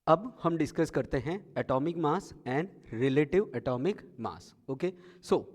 अब हम डिस्कस करते हैं atomic mass and relative atomic mass. Okay, so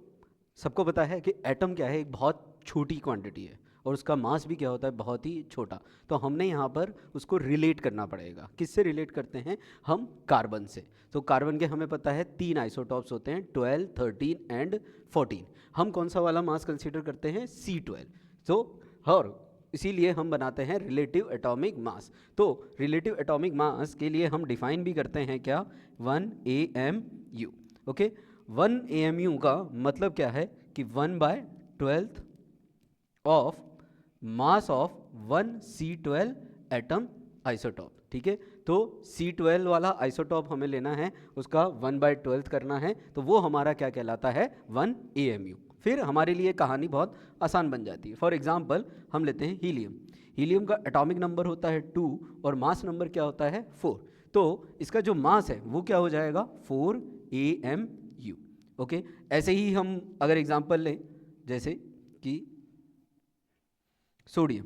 सबको पता है कि एटम क्या है, एक बहुत छोटी क्वांटिटी है और उसका मास भी क्या होता है, बहुत ही छोटा। तो हमने यहाँ पर उसको रिलेट करना पड़ेगा। किससे रिलेट करते हैं हम? कार्बन से। तो कार्बन के हमें पता है 3 आइसोटॉप्स होते हैं, 12, 13 एंड 14। हम कौन सा वाला मास कंसीडर करते हैं? C12। तो और इसीलिए हम बनाते हैं रिलेटिव एटॉमिक मास। तो रिलेटिव एटॉमिक मास के लिए हम डिफाइन भी करते हैं क्या? 1 AMU। ओके, 1 AMU का मतलब क्या है कि 1/12 of mass of 1 C12 atom isotope. ठीक है, तो C12 वाला आइसोटॉप हमें लेना है, उसका 1/12 करना है, तो वो हमारा क्या कहलाता है? 1 AMU। फिर हमारे लिए कहानी बहुत आसान बन जाती है। फॉर एग्जाम्पल हम लेते हैं हीलियम। हीलियम का एटॉमिक नंबर होता है 2 और मास नंबर क्या होता है? 4। तो इसका जो मास है वो क्या हो जाएगा? 4 AMU। ओके, ऐसे ही हम अगर एग्जाम्पल लें, जैसे कि sodium,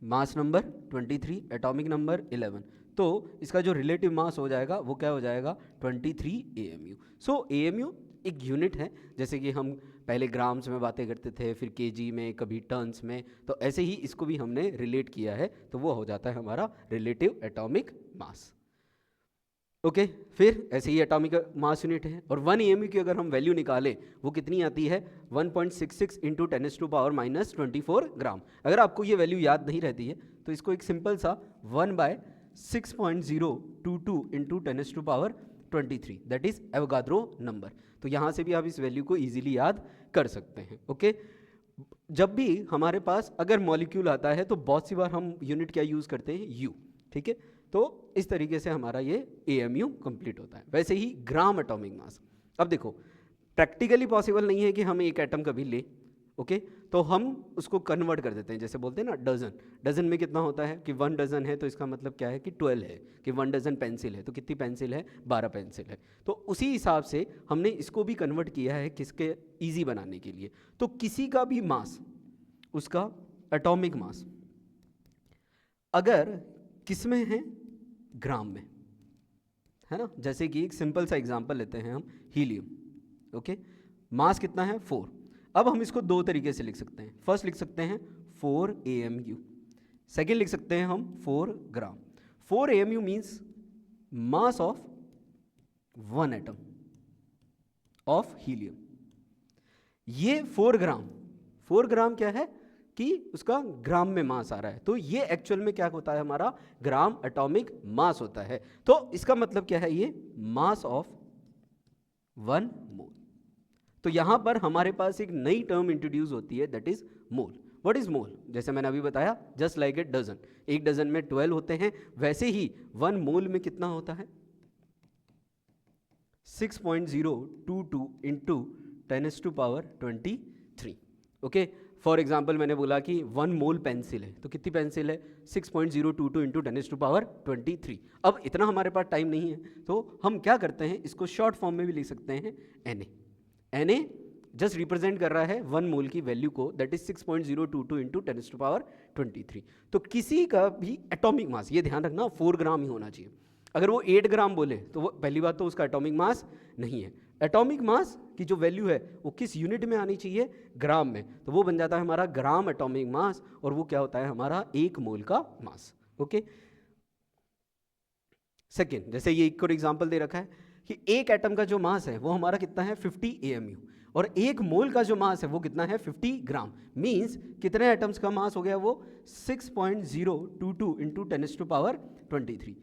mass number 23, atomic number 11, तो इसका जो रिलेटिव मास हो जाएगा वो क्या हो जाएगा? 23 AMU। सो AMU एक यूनिट है, जैसे कि हम पहले ग्राम्स में बातें करते थे, फिर केजी में, कभी टर्न्स में, तो ऐसे ही इसको भी हमने रिलेट किया है, तो वो हो जाता है हमारा रिलेटिव एटॉमिक मास। ओके, फिर ऐसे ही एटॉमिक मास यूनिट है, और 1 AMU की अगर हम वैल्यू निकालें वो कितनी आती है? 1.66 इंटू 10⁻⁻24 ग्राम। अगर आपको ये वैल्यू याद नहीं रहती है तो इसको एक सिंपल सा 1/6.022 into 10⁻23 that is Avogadro number. तो यहाँ से भी आप इस वैल्यू को ईजिली याद कर सकते हैं। ओके, जब भी हमारे पास अगर मॉलिक्यूल आता है तो बहुत सी बार हम यूनिट क्या यूज़ करते हैं? U। ठीक है, तो इस तरीके से हमारा ये AMU कंप्लीट होता है। वैसे ही ग्राम एटॉमिक मास। अब देखो, प्रैक्टिकली पॉसिबल नहीं है कि हम एक एटम कभी ले। ओके, तो हम उसको कन्वर्ट कर देते हैं, जैसे बोलते हैं ना डजन। डजन में कितना होता है कि 1 डजन है, तो इसका मतलब क्या है कि 12 है। कि 1 डजन पेंसिल है तो कितनी पेंसिल है? 12 पेंसिल है। तो उसी हिसाब से हमने इसको भी कन्वर्ट किया है, किसके? ईजी बनाने के लिए। तो किसी का भी मास, उसका एटॉमिक मास अगर किस में है? ग्राम में, है ना। जैसे कि एक सिंपल सा एग्जांपल लेते हैं हम, हीलियम। ओके, मास कितना है? 4। अब हम इसको दो तरीके से लिख सकते हैं। फर्स्ट लिख सकते हैं 4 AMU, सेकेंड लिख सकते हैं हम 4 ग्राम। 4 AMU means mass of 1 atom of helium. ये 4 ग्राम क्या है कि उसका ग्राम में मास आ रहा है, तो ये एक्चुअल में क्या होता है? हमारा ग्राम एटॉमिक मास होता है। तो इसका मतलब क्या है? ये मास ऑफ 1 मोल। तो यहां पर हमारे पास एक नई टर्म इंट्रोड्यूस होती है, that is mole. What is mole? जैसे मैंने अभी बताया, जस्ट लाइक ए डजन। एक डजन में 12 होते हैं, वैसे ही 1 मोल में कितना होता है? 6.022 इंटू 10⁻23। ओके, फॉर एग्जाम्पल मैंने बोला कि 1 मोल पेंसिल है, तो कितनी पेंसिल है? 6.022 इंटू 10⁻23। अब इतना हमारे पास टाइम नहीं है, तो हम क्या करते हैं, इसको शॉर्ट फॉर्म में भी लिख सकते हैं Na जस्ट रिप्रेजेंट कर रहा है 1 मोल की वैल्यू को, दैट इज 6.022 इंटू 10⁻23। तो किसी का भी एटॉमिक मास, ये ध्यान रखना, 4 ग्राम ही होना चाहिए। अगर वो 8 ग्राम बोले तो वो पहली बात तो उसका एटॉमिक मास नहीं है। एटॉमिक मास की जो वैल्यू है वो किस यूनिट में आनी चाहिए? ग्राम में। तो वो बन जाता है हमारा ग्राम एटॉमिक मास, और वो क्या होता है? हमारा 1 मोल का मास। ओके, सेकेंड, जैसे ये एक और एग्जांपल दे रखा है कि एक एटम का जो मास है वो हमारा कितना है? 50 AMU, और 1 मोल का जो मास है वो कितना है? 50 ग्राम। मींस कितने एटम्स का मास हो गया वो? 6.022 इंटू 10⁻23।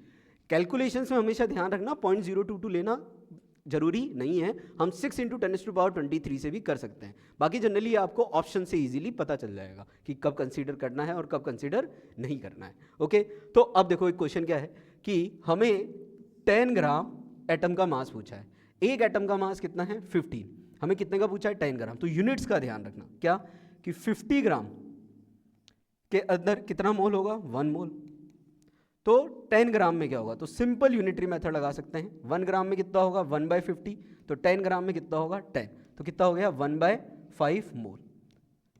कैलकुलेशंस में हमेशा ध्यान रखना, 0.022 लेना जरूरी नहीं है, हम 6 इंटू 10⁻23 से भी कर सकते हैं। बाकी जनरली आपको ऑप्शन से इजीली पता चल जाएगा कि कब कंसीडर करना है और कब कंसीडर नहीं करना है। ओके, तो अब देखो एक क्वेश्चन क्या है कि हमें 10 ग्राम एटम का मास पूछा है। एक एटम का मास कितना है? 15। हमें कितने का पूछा है? 10 ग्राम। तो यूनिट्स का ध्यान रखना, क्या कि 50 ग्राम के अंदर कितना मोल होगा? 1 मोल। तो 10 ग्राम में क्या होगा? तो सिंपल यूनिटरी मेथड लगा सकते हैं। 1 ग्राम में कितना होगा? 1/50। तो 10 ग्राम में कितना होगा? 10। तो कितना हो गया? 1/5 मोल।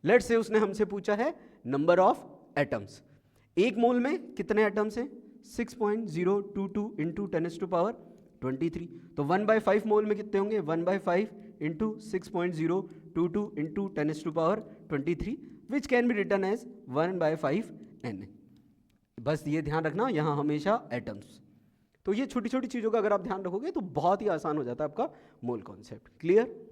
लेट्स से उसने हमसे पूछा है नंबर ऑफ एटम्स। एक मोल में कितने एटम्स हैं? 6.022 इंटू 10⁻23। तो 1/5 मोल में कितने होंगे? 1/5 into 6.022 into 10⁻23 which can be written as 1/5 n। बस ये ध्यान रखना यहाँ हमेशा एटम्स। तो ये छोटी छोटी चीज़ों का अगर आप ध्यान रखोगे तो बहुत ही आसान हो जाता है आपका मोल कॉन्सेप्ट। क्लियर?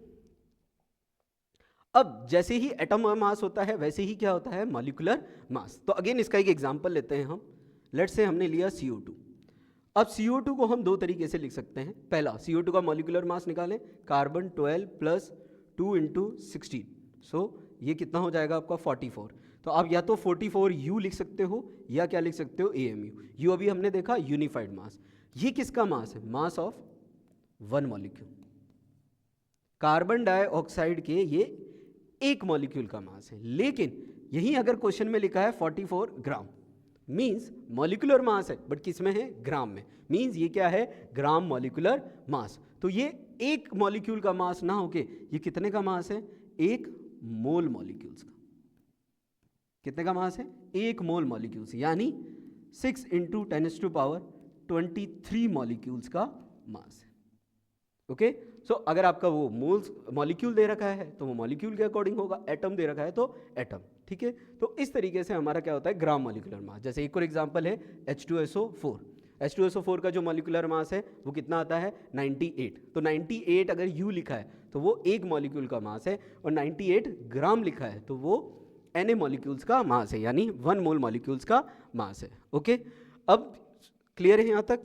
अब जैसे ही एटम मास होता है वैसे ही क्या होता है? Molecular mass. तो अगेन इसका एक एग्जांपल लेते हैं हम। लेट्स से हमने लिया CO2। अब CO2 को हम दो तरीके से लिख सकते हैं। पहला, CO2 का मॉलिक्यूलर मास निकालें, कार्बन 12 प्लस 2 इंटू 16। सो ये कितना हो जाएगा आपका? 44। तो आप या तो 44U लिख सकते हो या क्या लिख सकते हो? AMU। यू अभी हमने देखा यूनिफाइड मास। ये किसका मास है? Mass of one molecule. Carbon dioxide के ये एक मॉलिक्यूल का मास है, लेकिन यही अगर क्वेश्चन में लिखा है 44 ग्राम, मींस मॉलिक्यूलर मास है बट किस में है? ग्राम में। मींस ये क्या है? Gram molecular mass. तो ये एक मॉलिक्यूल का मास ना होके ये कितने का मास है? एक मोल मॉलिक्यूल्स का। कितने का मास है? एक मोल मॉलिक्यूल्स, यानी 6 इंटू 10⁻23 मॉलिक्यूल्स का मास है। ओके, सो अगर आपका वो मोल्स मॉलिक्यूल दे रखा है तो वो मॉलिक्यूल के अकॉर्डिंग होगा, एटम दे रखा है तो एटम। ठीक है, तो इस तरीके से हमारा क्या होता है? Gram molecular mass. जैसे एक और एग्जांपल है H2SO4। H2SO4 का जो मॉलिक्यूलर मास है वो कितना आता है? 98। तो 98 अगर U लिखा है तो वो एक मॉलिक्यूल का मास है, और 98 ग्राम लिखा है तो वो Na मॉलिक्यूल्स का मास है, यानी 1 मोल मॉलिक्यूल्स का मास है। ओके, अब क्लियर है यहाँ तक?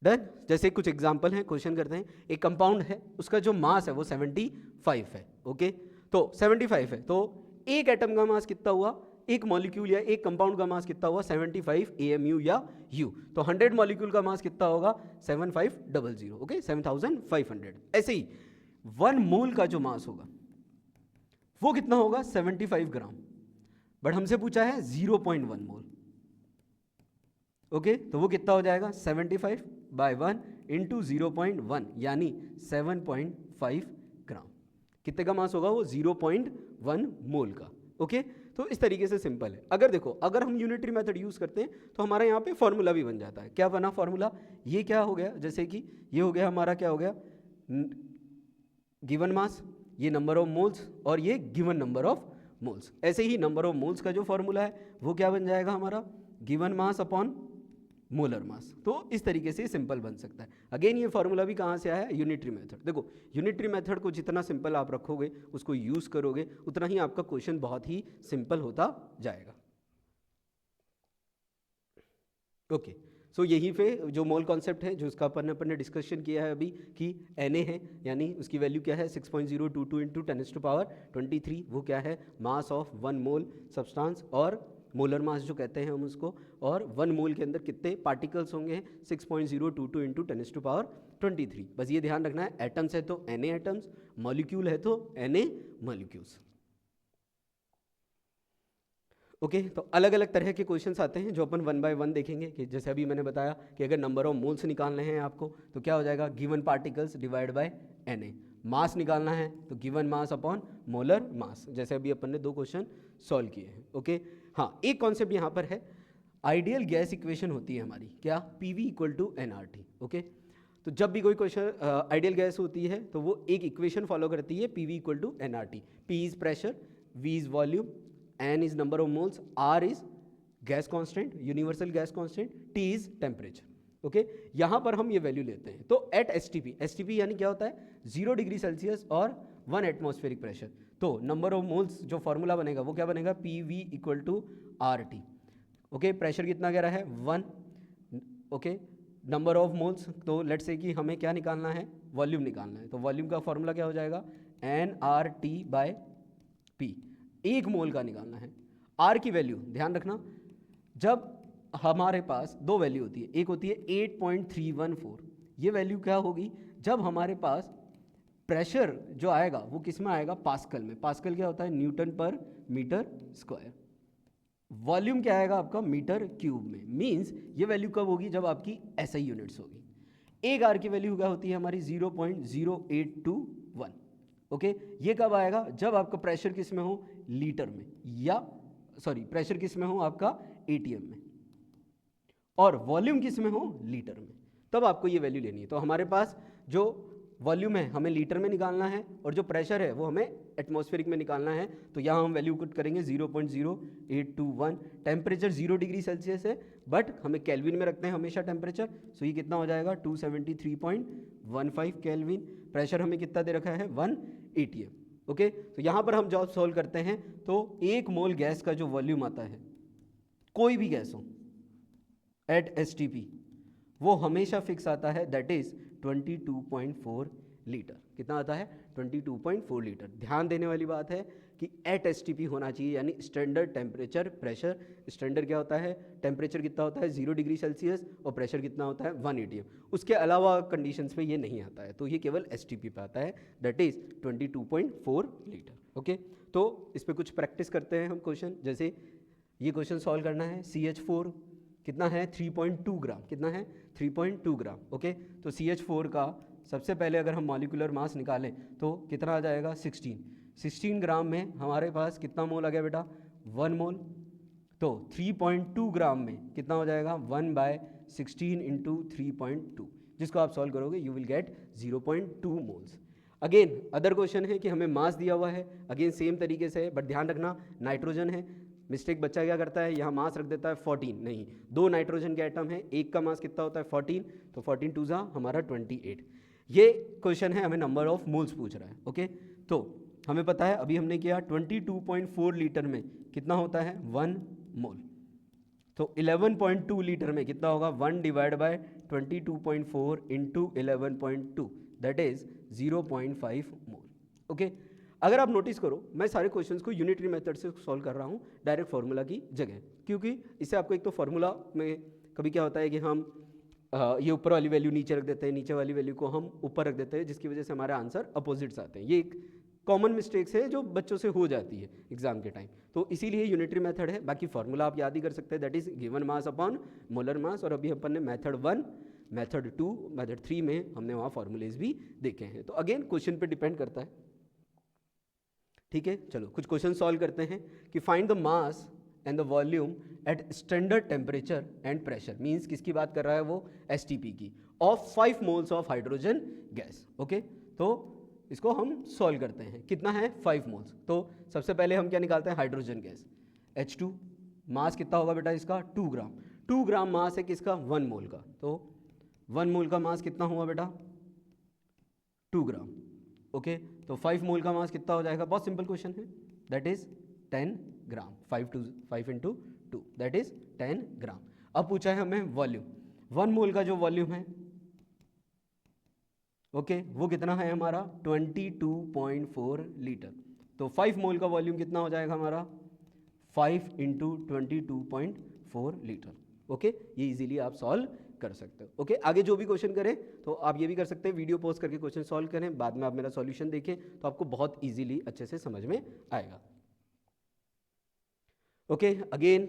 डन। जैसे कुछ एग्जाम्पल हैं, क्वेश्चन करते हैं। एक कंपाउंड है, उसका जो मास है वो 75 है। ओके, तो 75 है, तो एक एटम का मास कितना हुआ? एक मॉलिक्यूल या एक कंपाउंड का मास कितना हुआ? 75 AMU या U। तो 100 मॉलिक्यूल का मास कितना होगा? 7500। ओके, 7500। ऐसे ही 1 मोल का जो मास होगा वो कितना होगा? 75 ग्राम। बट हमसे पूछा है 0.1 मोल। ओके, तो वो कितना हो जाएगा? 75/1 इंटू 0.1, यानी 7.5 ग्राम। कितने का मास होगा वो? 0.1 मोल का। ओके, तो इस तरीके से सिंपल है। अगर देखो, अगर हम यूनिटरी मेथड यूज करते हैं तो हमारा यहाँ पे फॉर्मूला भी बन जाता है। क्या बना फॉर्मूला? ये क्या हो गया? जैसे कि ये हो गया हमारा, क्या हो गया? गिवन मास, ये नंबर ऑफ मोल्स, और ये गिवन नंबर ऑफ मोल्स। ऐसे ही नंबर ऑफ मोल्स का जो फॉर्मूला है वो क्या बन जाएगा हमारा? Given mass upon molar mass. तो इस तरीके से सिंपल बन सकता है। अगेन ये फॉर्मूला भी कहाँ से आया है? Unitary method. देखो, यूनिटरी मेथड को जितना सिंपल आप रखोगे, उसको यूज करोगे, उतना ही आपका क्वेश्चन बहुत ही सिंपल होता जाएगा। ओके, सो यहीं पे जो मोल कॉन्सेप्ट है, जो उसका अपन ने डिस्कशन किया है अभी, कि Na है, यानी उसकी वैल्यू क्या है? 6.022 इंटू 10⁻23। वो क्या है? मास ऑफ 1 मोल सब्सटेंस, और मोलर मास जो कहते हैं हम उसको। और 1 मोल के अंदर कितने पार्टिकल्स होंगे? 6.022 इंटू 10⁻23। बस ये ध्यान रखना है, एटम्स है तो Na एटम्स, मॉलिक्यूल है तो Na मॉलिक्यूल्स। ओके, तो अलग अलग तरह के क्वेश्चंस आते हैं जो अपन 1 बाय 1 देखेंगे। कि जैसे अभी मैंने बताया कि अगर नंबर ऑफ मोल्स निकालने हैं आपको तो क्या हो जाएगा? Given particles divide by Na। मास निकालना है तो given mass upon molar mass. जैसे अभी अपन ने 2 क्वेश्चन सॉल्व किए हैं। ओके, हाँ, एक कॉन्सेप्ट यहाँ पर है, आइडियल गैस इक्वेशन होती है हमारी, क्या? PV = nRT। ओके, तो जब भी कोई क्वेश्चन आइडियल गैस होती है तो वो एक इक्वेशन फॉलो करती है, PV = nRT। P is pressure, V is volume, N is number of moles, R is gas constant, universal gas constant, T is temperature. Okay, यहाँ पर हम ये वैल्यू लेते हैं। तो एट STP यानी क्या होता है? 0 डिग्री सेल्सियस और 1 एटमॉस्फेरिक प्रेशर। तो नंबर ऑफ मोल्स जो फॉर्मूला बनेगा वो क्या बनेगा? PV = RT। ओके, प्रेशर कितना कह रहा है? 1। ओके, नंबर ऑफ मोल्स, तो लेट्स से कि हमें क्या निकालना है? वॉल्यूम निकालना है। तो वॉल्यूम का फॉर्मूला क्या हो जाएगा? nRT/P। एक मोल का निकालना है। आर की वैल्यू ध्यान रखना, जब हमारे पास 2 वैल्यू होती है, एक होती है 8.314। ये वैल्यू क्या होगी? जब हमारे पास प्रेशर जो आएगा वो किस में आएगा? पास्कल में। पास्कल क्या होता है? न्यूटन पर मीटर स्क्वायर। वॉल्यूम क्या आएगा आपका? मीटर क्यूब में। मींस ये वैल्यू कब होगी? जब आपकी SI यूनिट्स होगी। एक आर की वैल्यू क्या होती है हमारी? 0.0821। ओके, ये कब आएगा? जब आपका प्रेशर किस में हो? लीटर में, या सॉरी, प्रेशर किस में हो? आपका ATM में। और वॉल्यूम किस में हो, लीटर में, तब आपको ये वैल्यू लेनी है। तो हमारे पास जो वॉल्यूम है हमें लीटर में निकालना है और जो प्रेशर है वो हमें एटमॉस्फेरिक में निकालना है। तो यहाँ हम वैल्यू पुट करेंगे 0.0821। टेम्परेचर 0 डिग्री सेल्सियस है बट हमें केल्विन में रखते हैं हमेशा टेम्परेचर। सो ये कितना हो जाएगा 273.15 केल्विन। प्रेशर हमें कितना दे रखा है 1 atm। ओके, तो यहाँ पर हम जब सॉल्व करते हैं तो 1 मोल गैस का जो वॉल्यूम आता है, कोई भी गैस हो एट STP, वो हमेशा फिक्स आता है, दैट इज 22.4 लीटर। कितना आता है 22.4 लीटर। ध्यान देने वाली बात है कि एट STP होना चाहिए, यानी स्टैंडर्ड टेम्परेचर प्रेशर। स्टैंडर्ड क्या होता है, टेम्परेचर कितना होता है 0 डिग्री सेल्सियस और प्रेशर कितना होता है 1 atm। उसके अलावा कंडीशंस पे ये नहीं आता है, तो ये केवल STP पे आता है, दैट इज 22.4 लीटर। ओके, तो इस पर कुछ प्रैक्टिस करते हैं हम क्वेश्चन। जैसे ये क्वेश्चन सॉल्व करना है, CH4 कितना है 3.2 ग्राम, कितना है 3.2 ग्राम। ओके, तो CH4 का सबसे पहले अगर हम मॉलिक्यूलर मास निकालें तो कितना आ जाएगा 16 ग्राम में हमारे पास कितना मोल आ गया बेटा 1 मोल। तो 3.2 ग्राम में कितना हो जाएगा 1/16 इंटू 3.2, जिसको आप सॉल्व करोगे you will get 0.2 moles. Again other question है कि हमें मास दिया हुआ है, अगेन सेम तरीके से है बट ध्यान रखना नाइट्रोजन है। मिस्टेक बच्चा क्या करता है, यहाँ मास रख देता है 14, नहीं, 2 नाइट्रोजन के एटम है, एक का मास कितना होता है 14, तो 14 2 जा हमारा 28। ये क्वेश्चन है, हमें नंबर ऑफ मोल्स पूछ रहा है। ओके, तो हमें पता है अभी हमने किया 22.4 लीटर में कितना होता है 1 मोल। तो 11.2 लीटर में कितना होगा 1 divide by 22.4 into 11.2, that is 0.5 mole. Okay, अगर आप नोटिस करो मैं सारे क्वेश्चंस को यूनिटरी मेथड से सॉल्व कर रहा हूँ डायरेक्ट फार्मूला की जगह, क्योंकि इससे आपको एक तो फार्मूला में कभी क्या होता है कि हम ये ऊपर वाली वैल्यू नीचे रख देते हैं, नीचे वाली वैल्यू को हम ऊपर रख देते हैं, जिसकी वजह से हमारे आंसर अपोजिट्स आते हैं। ये एक कॉमन मिस्टेक्स है जो बच्चों से हो जाती है एग्जाम के टाइम, तो इसीलिए यूनिटरी मेथड है। बाकी फार्मूला आप याद ही कर सकते हैं, that is given mass upon molar mass. और अभी अपन ने मेथड 1, मेथड 2, मेथड 3 में हमने वहाँ फार्मूलेज भी देखे हैं। तो अगेन क्वेश्चन पे डिपेंड करता है। ठीक है, चलो कुछ क्वेश्चन सॉल्व करते हैं कि find the mass and the volume at standard temperature and pressure. Means किसकी बात कर रहा है वो STP की, of 5 moles of hydrogen gas. Okay, तो इसको हम सॉल्व करते हैं। कितना है 5 मोल्स। तो सबसे पहले हम क्या निकालते हैं हाइड्रोजन गैस H2। मास कितना होगा बेटा इसका 2 ग्राम। 2 ग्राम मास है किसका 1 मोल का, तो 1 मोल का मास कितना हुआ बेटा 2 ग्राम। ओके, तो 5 मोल का मास कितना हो जाएगा, बहुत सिंपल क्वेश्चन है, that is 10 gram. 5 into 2 that is 10 ग्राम। अब पूछा है हमें वॉल्यूम, 1 मोल का जो वॉल्यूम है ओके वो कितना है हमारा 22.4 लीटर। तो 5 मोल का वॉल्यूम कितना हो जाएगा हमारा 5 इंटू 22.4 लीटर। ओके, ये इजीली आप सॉल्व कर सकते हो। ओके, आगे जो भी क्वेश्चन करें तो आप ये भी कर सकते हैं, वीडियो पॉज करके क्वेश्चन सॉल्व करें, बाद में आप मेरा सॉल्यूशन देखें तो आपको बहुत इजीली अच्छे से समझ में आएगा। ओके, अगेन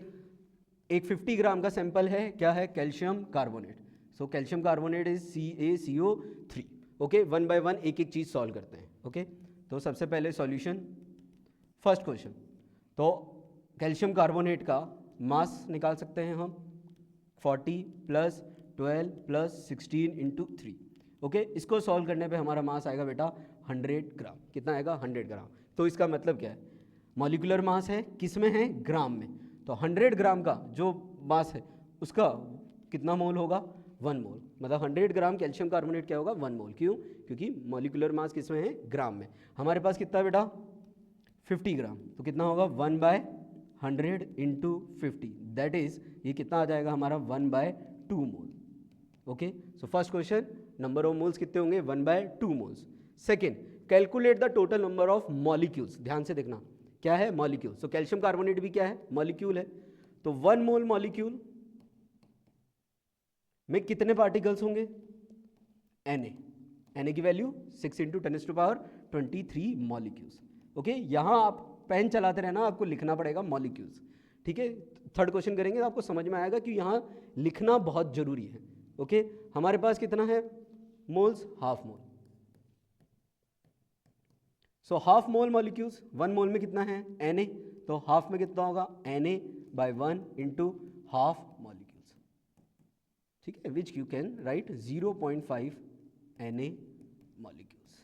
एक 50 ग्राम का सैंपल है, क्या है calcium carbonate. So calcium carbonate is CaCO3। Okay, 1 by 1 एक एक चीज सॉल्व करते हैं। ओके, तो सबसे पहले सॉल्यूशन, फर्स्ट क्वेश्चन, तो कैल्शियम कार्बोनेट का मास निकाल सकते हैं हम 40 प्लस 12 प्लस 16 इंटू 3। ओके, इसको सॉल्व करने पे हमारा मास आएगा बेटा 100 ग्राम। कितना आएगा 100 ग्राम। तो इसका मतलब क्या है, मॉलिक्यूलर मास है किस में है ग्राम में, तो 100 ग्राम का जो मास है उसका कितना मोल होगा 1 मोल। मतलब 100 ग्राम कैल्शियम कार्बोनेट क्या होगा 1 मोल। क्यों, क्योंकि मॉलिक्यूलर मास किस में है ग्राम में। हमारे पास कितना बेटा 50 ग्राम, तो कितना होगा 1/100 इंटू 50, दैट इज ये कितना आ जाएगा हमारा 1/2 mole. Okay, so first question number of moles कितने होंगे 1/2 moles. Second, calculate the total number of molecules. ध्यान से देखना क्या है मॉलिक्यूल। सो कैल्शियम कार्बोनेट भी क्या है मॉलिक्यूल है, तो 1 मोल मॉलिक्यूल में कितने पार्टिकल्स होंगे Na की वैल्यू 6 इंटू 10⁻23 मॉलिक्यूल्स। ओके, यहां आप पेन चलाते रहना, आपको लिखना पड़ेगा मॉलिक्यूल्स। ठीक है, थर्ड क्वेश्चन करेंगे तो आपको समझ में आएगा कि यहां लिखना बहुत जरूरी है। ओके, हमारे पास कितना है moles, half mole. So half mole molecules, 1 मोल में कितना है Na, तो हाफ में कितना होगा Na/1 इंटू हाफ मॉलिक्यूल्स। ठीक है, which you can write 0.5 Na molecules.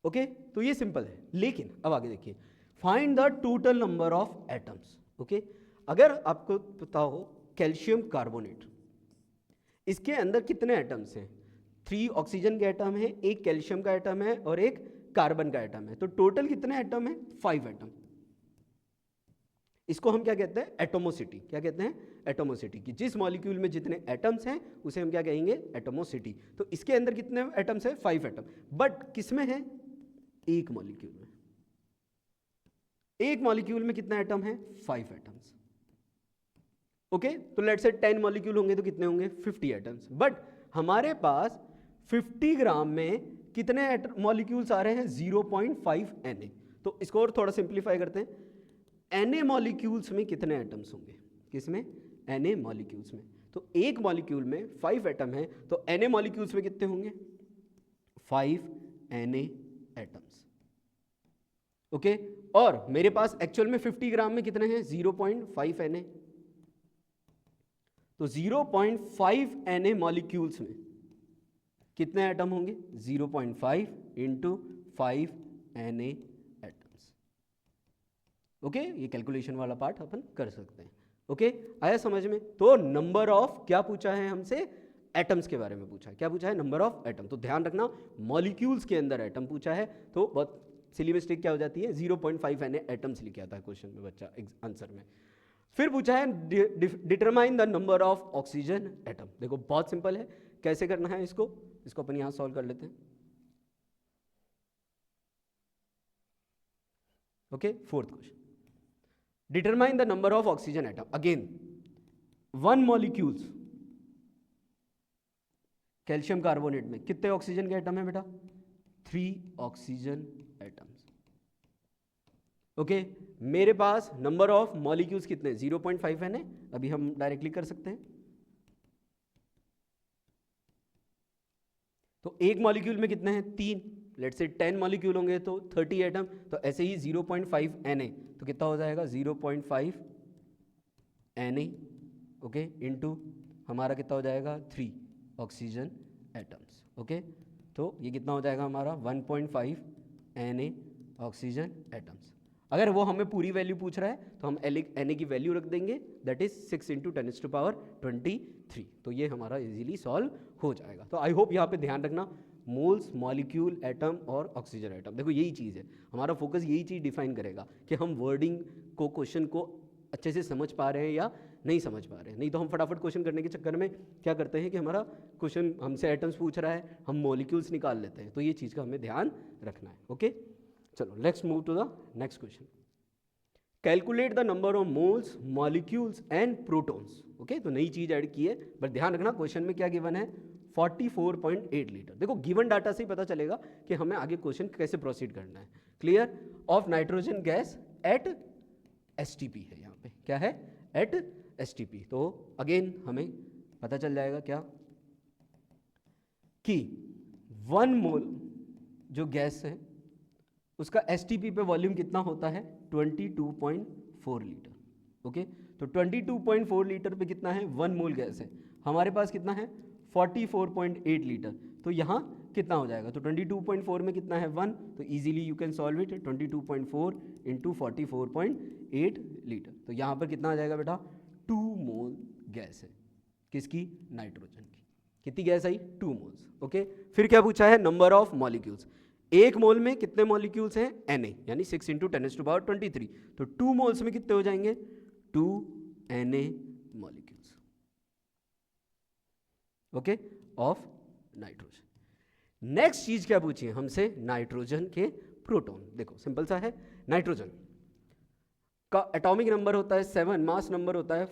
Okay, तो ये सिंपल है। लेकिन अब आगे देखिए, find the total number of atoms. Okay, अगर आपको पता हो कैल्शियम कार्बोनेट, इसके अंदर कितने एटम्स हैं? 3 ऑक्सीजन के एटम है, 1 कैल्शियम का एटम है और 1 कार्बन का एटम है। तो टोटल कितने एटम है? 5 एटम। इसको हम क्या कहते हैं? एटोमोसिटी। क्या कहते हैं? एटोमोसिटी। कि जिस मॉलिक्यूल में जितने एटम्स हैं उसे हम क्या कहेंगे? एटोमोसिटी। तो इसके अंदर कितने एटम्स हैं? 5 एटम। बट किसमें है? एक मॉलिक्यूल में। एक मॉलिक्यूल में कितना एटम है? 5 एटम्स। ओके, तो लेट्स से 10 मॉलिक्यूल होंगे तो कितने होंगे? 50 एटम्स। बट हमारे पास 50 ग्राम में कितने मॉलिक्यूल्स आ रहे हैं? 0.5 Na। तो इसको और थोड़ा सिंप्लीफाई करते हैं। Na मॉलिक्यूल्स में कितने एटम्स होंगे? किसमें? Na मॉलिक्यूल्स में। तो एक मॉलिक्यूल में 5 एटम है, तो Na मॉलिक्यूल्स में कितने होंगे? 5 Na एटम्स। ओके, और मेरे पास एक्चुअल में 50 ग्राम में कितने हैं? 0.5 Na। तो 0.5 Na मॉलिक्यूल्स में कितने एटम होंगे? 0.5 इंटू 5 Na एटम्स। ओके, ये कैलकुलेशन वाला पार्ट अपन कर सकते हैं। ओके, आया समझ में? तो नंबर ऑफ क्या पूछा है हमसे? एटम्स के बारे में पूछा है। क्या पूछा है? Number of atom. तो ध्यान रखना, मॉलिक्यूल्स के अंदर एटम पूछा है तो बहुत सिली मिस्टेक क्या हो जाती है? 0.5 Na एटम्स लिख आता है क्वेश्चन में बच्चा आंसर में। फिर पूछा है determine the number of oxygen atom. देखो बहुत सिंपल है, कैसे करना है इसको अपन यहां सॉल्व कर लेते हैं। Okay, fourth question, determine the number of oxygen atom. Again 1 molecules, calcium carbonate में कितने ऑक्सीजन के एटम है बेटा? 3 ऑक्सीजन एटम्स। ओके, मेरे पास नंबर ऑफ मॉलिक्यूल्स कितने? 0.5 है। अभी हम डायरेक्टली कर सकते हैं। तो एक मॉलिक्यूल में कितने हैं? 3। लेट्स से 10 मॉलिक्यूल होंगे तो 30 एटम। तो ऐसे ही 0.5 Na, तो कितना हो जाएगा? 0.5 Na। ओके, इनटू हमारा कितना हो जाएगा? 3 ऑक्सीजन एटम्स। ओके, तो ये कितना हो जाएगा हमारा? 1.5 Na ऑक्सीजन एटम्स। अगर वो हमें पूरी वैल्यू पूछ रहा है तो हम Na की वैल्यू रख देंगे, दैट इज 6 इंटू 10⁻23। तो ये हमारा इजीली सॉल्व हो जाएगा। तो आई होप यहाँ पे ध्यान रखना, मोल्स, मॉलिक्यूल, एटम और ऑक्सीजन एटम। देखो यही चीज़ है, हमारा फोकस यही चीज़ डिफाइन करेगा कि हम वर्डिंग को, क्वेश्चन को अच्छे से समझ पा रहे हैं या नहीं समझ पा रहे हैं। नहीं तो हम फटाफट क्वेश्चन करने के चक्कर में क्या करते हैं कि हमारा क्वेश्चन हमसे एटम्स पूछ रहा है, हम मॉलिक्यूल्स निकाल लेते हैं। तो ये चीज़ का हमें ध्यान रखना है। ओके, चलो let's move to the next question. Calculate the number of moles, molecules and protons. Okay, तो नई चीज ऐड की है, बट ध्यान रखना क्वेश्चन में क्या गिवन है? 44.8 लीटर। देखो गिवन डाटा से ही पता चलेगा कि हमें आगे क्वेश्चन कैसे प्रोसीड करना है। Clear? Of nitrogen gas at STP है यहाँ पे। क्या है? Eight STP। तो अगेन हमें पता चल जाएगा क्या कि 1 मोल जो गैस है उसका STP पे वॉल्यूम कितना होता है? 22.4 लीटर। ओके, तो 22.4 लीटर पे कितना है? 1 मोल गैस है। हमारे पास कितना है? 44.8 लीटर। तो यहाँ कितना हो जाएगा? तो 22.4 में कितना है? 1। तो easily you can solve it. 22.4 into 44.8 litre. तो यहाँ पर कितना आ जाएगा बेटा? 2 मोल गैस है। किसकी? नाइट्रोजन की। कितनी गैस आई? 2 मोल्स। ओके, फिर क्या पूछा है? Number of molecules. एक मोल में कितने मॉलिक्यूल्स हैं? Na, यानी 6 इंटू 10⁻23। तो 2 मोल्स में कितने हो जाएंगे? 2 Na molecules. Okay, of nitrogen. Next चीज क्या पूछी है हमसे? नाइट्रोजन के प्रोटॉन। देखो सिंपल सा है, नाइट्रोजन का एटॉमिक नंबर होता है 7, मास नंबर होता है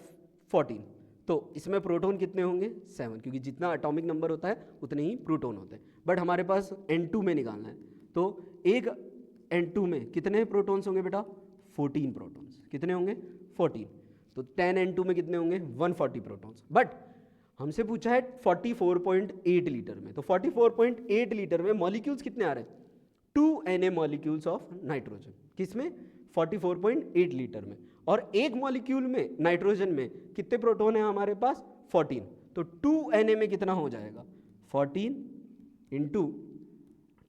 14। तो इसमें प्रोटॉन कितने होंगे? 7, क्योंकि जितना एटॉमिक नंबर होता है उतने ही प्रोटॉन होते हैं। बट हमारे पास N2 में निकालना है, तो एक N2 में कितने प्रोटॉन्स होंगे बेटा? 14 प्रोटॉन्स। कितने होंगे? 14। तो 10 N2 में कितने होंगे? 140 प्रोटॉन्स। बट हमसे पूछा है 44.8 लीटर में। तो 44.8 लीटर में मॉलिक्यूल्स कितने आ रहे हैं? 2 Na मॉलिक्यूल्स ऑफ नाइट्रोजन। किसमें? 44.8 लीटर में। और एक मॉलिक्यूल में नाइट्रोजन में कितने प्रोटॉन है हमारे पास 14, तो 2Na में कितना हो जाएगा 14 इंटू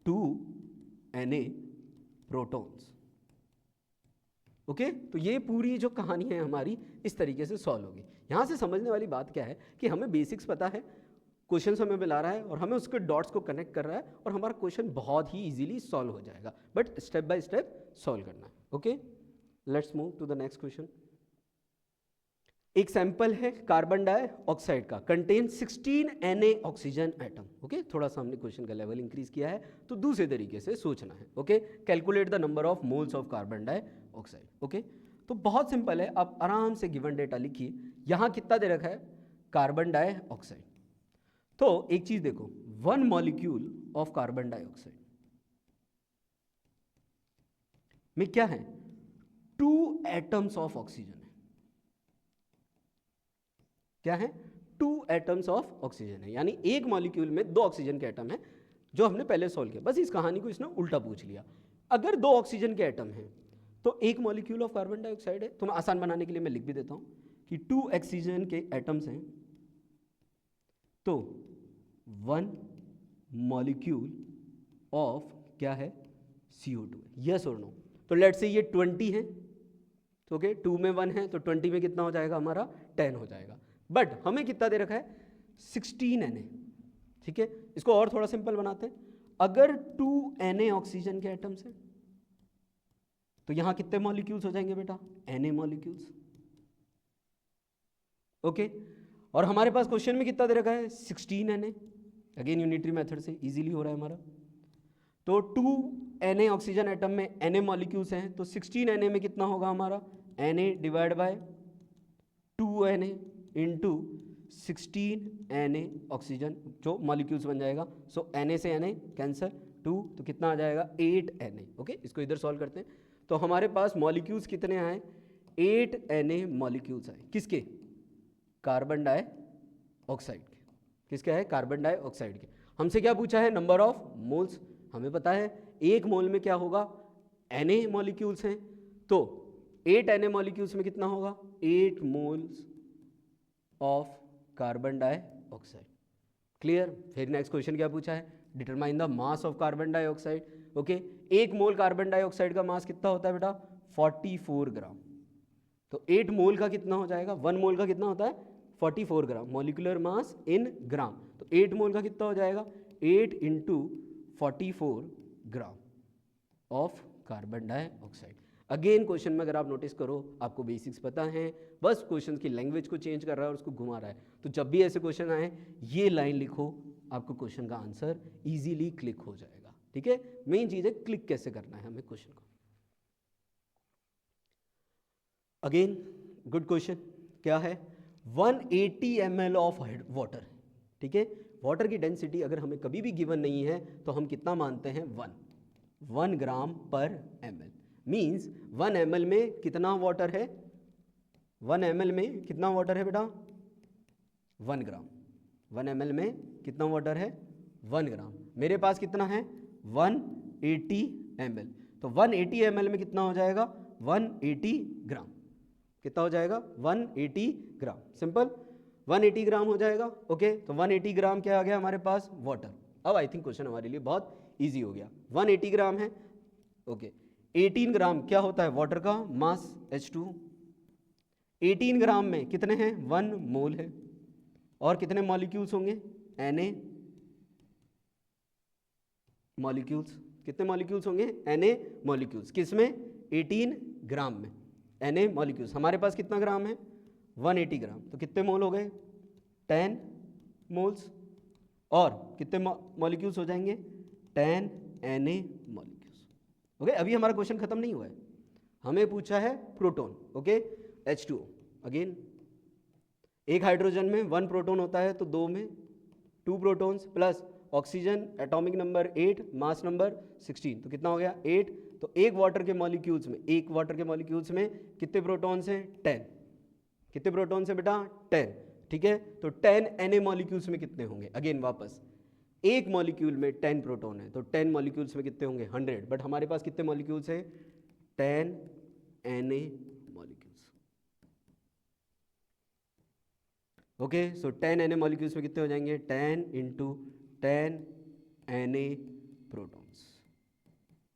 2Na प्रोटॉन्स। ओके तो ये पूरी जो कहानी है हमारी इस तरीके से सॉल्व होगी। यहाँ से समझने वाली बात क्या है कि हमें बेसिक्स पता है, क्वेश्चन हमें मिला रहा है और हमें उसके डॉट्स को कनेक्ट कर रहा है और हमारा क्वेश्चन बहुत ही इजीली सॉल्व हो जाएगा, but step by step solve करना है। Okay let's move to the next question. एक सैंपल है कार्बन डाइऑक्साइड का, contain 16 Na oxygen atom. Okay थोड़ा सा हमने क्वेश्चन का लेवल इंक्रीज किया है तो दूसरे तरीके से सोचना है। Okay calculate the number of moles of carbon dioxide. Okay तो बहुत सिंपल है, आप आराम से गिवन डेटा लिखिए। यहाँ कितना दे रखा है कार्बन डाइऑक्साइड, तो एक चीज देखो 1 मॉलिक्यूल ऑफ कार्बन डाइऑक्साइड में क्या है 2 एटम्स ऑफ ऑक्सीजन है। क्या है 2 एटम्स ऑफ ऑक्सीजन है, यानी एक मॉलिक्यूल में 2 ऑक्सीजन के एटम है, जो हमने पहले सॉल्व किया। बस इस कहानी को इसने उल्टा पूछ लिया। अगर 2 ऑक्सीजन के एटम हैं तो एक मॉलिक्यूल ऑफ कार्बन डाइऑक्साइड है, तो मैं आसान बनाने के लिए मैं लिख भी देता हूं कि 2 ऑक्सीजन के एटम्स हैं तो 1 मॉलिक्यूल ऑफ क्या है CO2 है। यस और नो? तो लेट्स से ये 20 है, तो ओके 2 में 1 है तो 20 में कितना हो जाएगा हमारा 10 हो जाएगा। बट हमें कितना दे रखा है 16 Na। ठीक है इसको और थोड़ा सिंपल बनाते हैं। अगर 2 Na ऑक्सीजन के एटम्स हैं तो यहां कितने मॉलिक्यूल्स हो जाएंगे बेटा Na मॉलिक्यूल्स। ओके और हमारे पास क्वेश्चन में कितना दे रखा है 16 Na। अगेन यूनिटरी मेथड से इजीली हो रहा है हमारा। तो 2 Na ऑक्सीजन एटम में Na मॉलिक्यूल्स हैं तो 16 Na में कितना होगा हमारा Na divide by 2Na into 16 Na oxygen जो मॉलिक्यूल्स बन जाएगा। सो Na से Na कैंसर 2 तो कितना आ जाएगा 8 Na। ओके इसको इधर सॉल्व करते हैं तो हमारे पास मॉलिक्यूल्स कितने आए 8 Na मॉलिक्यूल्स आए किसके कार्बन डाइऑक्साइड के। किसके है कार्बन डाइऑक्साइड के। हमसे क्या पूछा है नंबर ऑफ मोल्स। हमें पता है एक मोल में क्या होगा Na मॉलिक्यूल्स हैं तो 8 Na मॉलिक्यूल्स में कितना होगा 8 moles of carbon dioxide. Clear. फिर नेक्स्ट क्वेश्चन क्या पूछा है determine the mass of carbon dioxide. Okay एक मोल कार्बन डाइऑक्साइड का मास कितना होता है बेटा 44 ग्राम। तो 8 मोल का कितना हो जाएगा 1 मोल का कितना होता है 44 ग्राम मॉलिक्यूलर मास इन ग्राम। तो 8 मोल का कितना हो जाएगा 8 into 44 gram of carbon dioxide. Again question में अगर आप नोटिस करो आपको बेसिक्स पता है, बस क्वेश्चन की लैंग्वेज को चेंज कर रहा है और उसको घुमा रहा है। तो जब भी ऐसे क्वेश्चन आए ये लाइन लिखो, आपको क्वेश्चन का आंसर इजीली क्लिक हो जाएगा। ठीक है मेन चीज है क्लिक कैसे करना है हमें क्वेश्चन को। अगेन गुड क्वेश्चन क्या है 180 ml ऑफ वाटर। ठीक है वाटर की डेंसिटी अगर हमें कभी भी गिवन नहीं है तो हम कितना मानते हैं 1 ग्राम पर ml। मीन्स 1 ml में कितना वाटर है 1 ml में कितना वाटर है बेटा 1 ग्राम। 1 ml में कितना वाटर है 1 ग्राम। मेरे पास कितना है 180 ml। तो 180 ml में कितना हो जाएगा 180 ग्राम। कितना हो जाएगा 180 ग्राम। सिंपल 180 ग्राम हो जाएगा। ओके तो 180 ग्राम क्या आ गया हमारे पास वाटर। अब आई थिंक क्वेश्चन हमारे लिए बहुत इजी हो गया। 180 ग्राम है। ओके 18 ग्राम क्या होता है वाटर का मास H2। 18 ग्राम में कितने हैं 1 मोल है और कितने मॉलिक्यूल्स होंगे Na मॉलिक्यूल्स। कितने मॉलिक्यूल्स होंगे Na मॉलिक्यूल्स किसमें 18 ग्राम में Na मॉलिक्यूल्स। हमारे पास कितना ग्राम है 180 ग्राम तो कितने मोल हो गए 10 मोल्स और कितने मॉलिक्यूल्स हो जाएंगे 10 Na मॉलिक्यूल्स। ओके अभी हमारा क्वेश्चन खत्म नहीं हुआ है, हमें पूछा है प्रोटॉन। Okay H2O। अगेन एक हाइड्रोजन में 1 प्रोटॉन होता है तो 2 में 2 protons plus oxygen atomic number 8 mass number 16 तो कितना हो गया 8। तो एक वाटर के मॉलिक्यूल्स में कितने प्रोटॉन्स हैं 10। कितने प्रोटॉन्स हैं बेटा 10। ठीक है तो 10 Na मॉलिक्यूल्स में कितने होंगे। अगेन वापस एक मॉलिक्यूल में 10 प्रोटॉन है तो 10 मॉलिक्यूल्स में कितने होंगे 100। बट हमारे पास कितने मॉलिक्यूल्स हैं 10 Na मॉलिक्यूल्स। ओके, सो 10 Na मॉलिक्यूल्स में कितने हो जाएंगे, 10 इंटू 10 Na प्रोटॉन्स।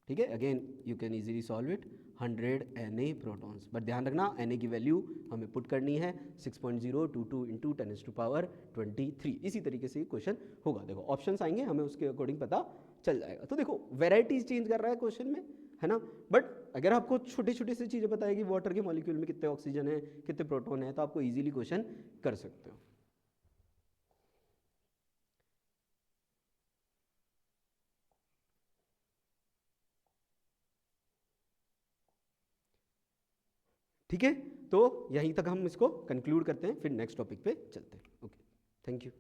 ठीक है, again you can easily solve it, 100 Na protons. But ध्यान रखना Na की वैल्यू हमें पुट करनी है 6.022 इंटू 10⁻23। इसी तरीके से क्वेश्चन होगा। देखो ऑप्शंस आएंगे, हमें उसके अकॉर्डिंग पता चल जाएगा। तो देखो वेराइटीज चेंज कर रहा है क्वेश्चन में, है ना। बट अगर आपको छोटी छोटी सी चीज़ें बताएगी, वाटर के मॉलिक्यूल में कितने ऑक्सीजन है, कितने प्रोटॉन है, तो आपको इजीली क्वेश्चन कर सकते हो। ठीक है, तो यहीं तक हम इसको कंक्लूड करते हैं, फिर नेक्स्ट टॉपिक पे चलते हैं। Okay, thank you.